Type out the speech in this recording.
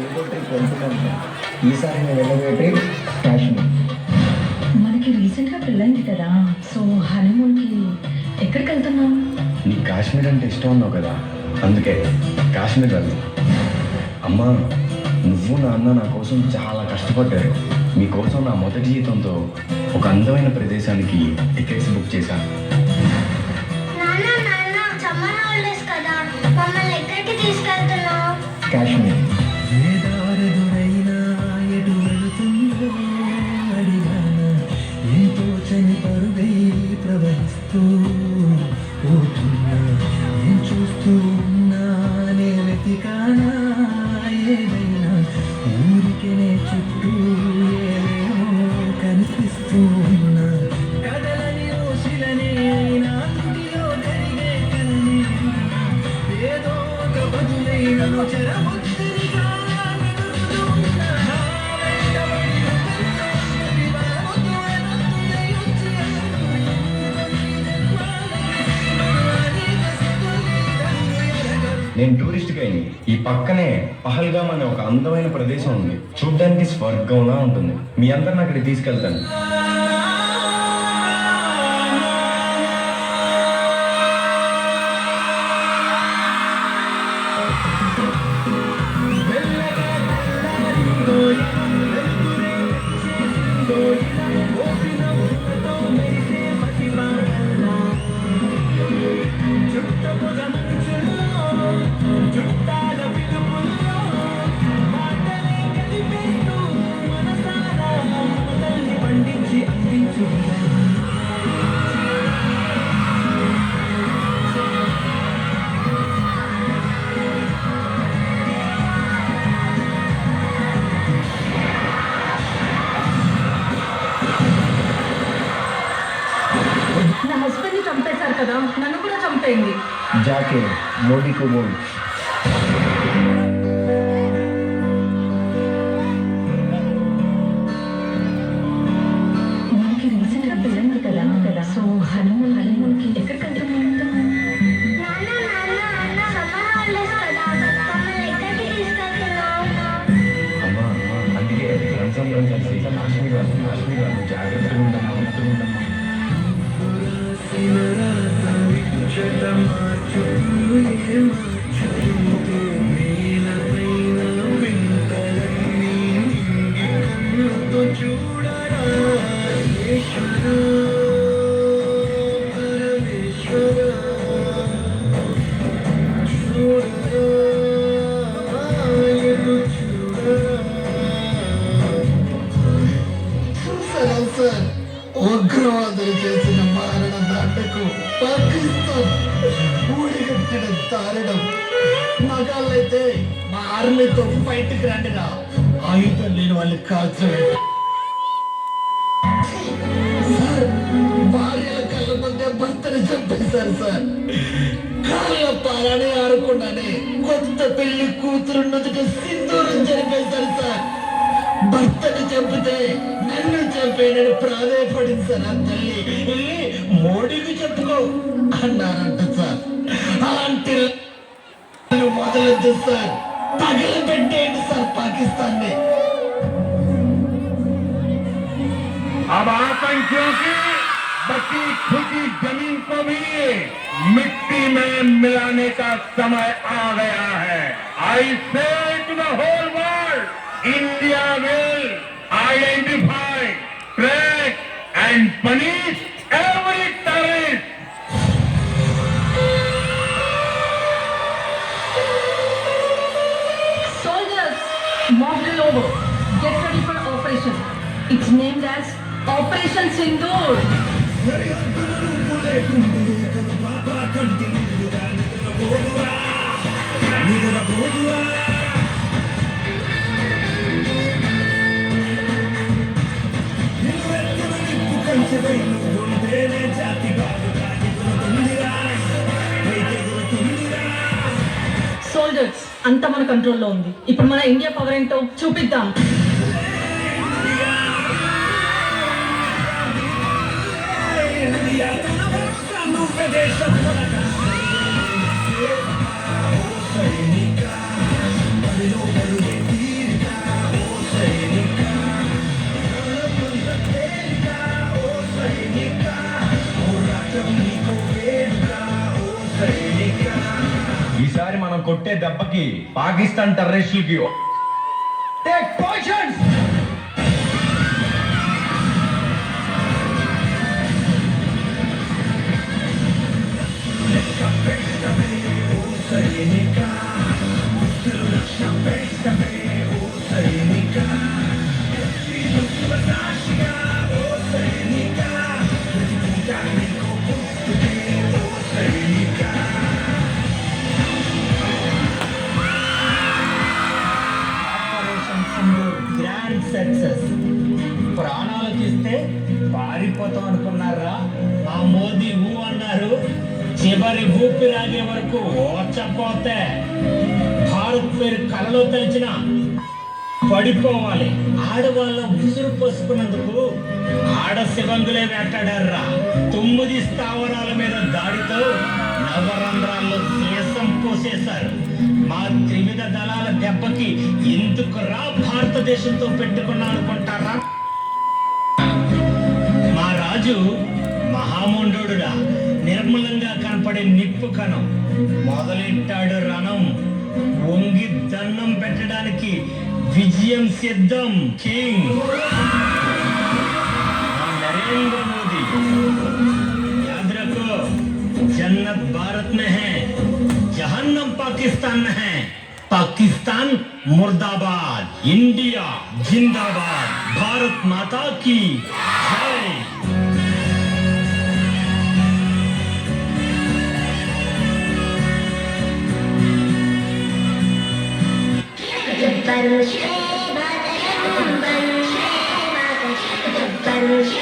ఏదో ట్రిప్ వెళ్తున్నాను. ఈసారి నేను వెళ్ళబోయే ట్రిప్ కాశ్మీర్. మనకి రీసెంట్గా పెళ్ళైంది కదా, సో హనీమూన్కి ఎక్కడికి వెళ్తున్నాం? నీకు కాశ్మీర్ అంటే ఇష్టం ఉన్నావు కదా, అందుకే కాశ్మీర్ వెళ్దాం. అమ్మా, నువ్వు నాన్న నా కోసం చాలా కష్టపడ్డారు. మీకోసం నా మొదటి జీతంతో ఒక అందమైన ప్రదేశానికి టికెట్స్ బుక్ చేశాను. కాశ్మీర్. ప్రవహిస్తూ పోతున్నా చూస్తూ ఉన్నానే వెతికానా ఏదైనా ఊరికెనే చుట్టూ ఏమో కనిపిస్తూ ఉన్నా కదలని ఓశిలనే అయినా తుడిలో జరిగే కన్నీ ఏదో ఒక బదులైన చెరముద్రిగా నేను టూరిస్ట్ గైడ్ని. ఈ పక్కనే పహల్గామ్ అనే ఒక అందమైన ప్రదేశం ఉంది. చూడ్డానికి స్వర్గంలా ఉంటుంది. మీ అందరిని అక్కడికి తీసుకెళ్తాను. నా హస్బెండ్ని చంపేశారు కదా, నన్ను కూడా చంపేయండి. జాకే మోడీ కు మోడీ. మనకి రీసెంట్గా పెళ్ళైంది కదా, సో హనీమూన్కి ఎక్కడికి వెళ్తున్నాం? అమ్మా, అందుకే రంజాన్ కలిసి కాశ్మీర్ వెళ్తాం. కాశ్మీర్ వెళ్తాం. జాగ్రత్తగా ఉండమ్మా, ఉండమ్మా. ఉగ్రవాదులు చేసిన మారణ దండకు పాకిస్తాన్ ఊడిగట్టిన దారుణం. మగాళ్ళైతే మా ఆర్మీతో ఫైట్కి రండిరా, ఆయుధం లేని వాళ్ళు కాల్చలేదు. సార్, భార్యల కళ్ళ మధ్య భర్తని చంపేశారు సార్. కాళ్ళ పారాని ఆడకుండానే కొత్త పెళ్లి కూతురున్నదిట సింధూరం జరిపేశారు సార్. భర్తని చంపితే నన్ను చంపేనని ప్రాధాయపడింది సార్. ఆ తల్లి వెళ్ళి మోడీకి చెప్పుకో అన్నారంట సార్. అలాంటి మొదలొద్దు సార్, పగలబెట్టేయండి సార్ పాకిస్తాన్ ని. अब आतंकियों की बची खुदी जमीन को भी मिट्टी में मिलाने का समय आ गया है. I say to the whole world, India will identify, track and punish every terrorist. Soldiers, mock drill over. Get ready for operation. It's named as Operation Sindoor. Soldiers, అంతా మన కంట్రోల్లో ఉంది. ఇప్పుడు మన ఇండియా పవర్ ఏంటో చూపిద్దాం. సైనిక కొట్టే దెబ్బకి పాకిస్తాన్ టెర్రరిస్టులకి take positions. Operation Sindoor grand success. ప్రాణాలు తీస్తే పారిపోతాం అనుకున్నారా? మా మోదీ ఊ అన్నారు, చివరి ఊపిరాగే వరకు ఓచపోతే భారత్ పేరు కలలో తలిచిన పడిపోవాలి. ఆడవాళ్ళ ఉసురు పోసుకున్నందుకు ఆడ శివంగులే వేటాడారా. 9 స్థావరాల మీద దాడితో నవరంధ్రాల్లో సీసం పోసేశారు. మా త్రివిధ దళాల దెబ్బకి ఎందుకురా భారతదేశంతో పెట్టుకున్నా అనుకుంటారా? మా రాజు మహామండోడురా, నిర్మలంగా కనపడే నిప్పు కణం. మొదలెట్టాడు రణం, వంగి దండం పెట్టడానికి విజయం సిద్ధం. కింగ్ नरेंद्र मोदी, याद रखो, जन्नत भारत में है, जहन्नम पाकिस्तान में है. पाकिस्तान मुर्दाबाद, इंडिया जिंदाबाद, भारत माता की जय. Vande Mataram, Vande Mataram, Vande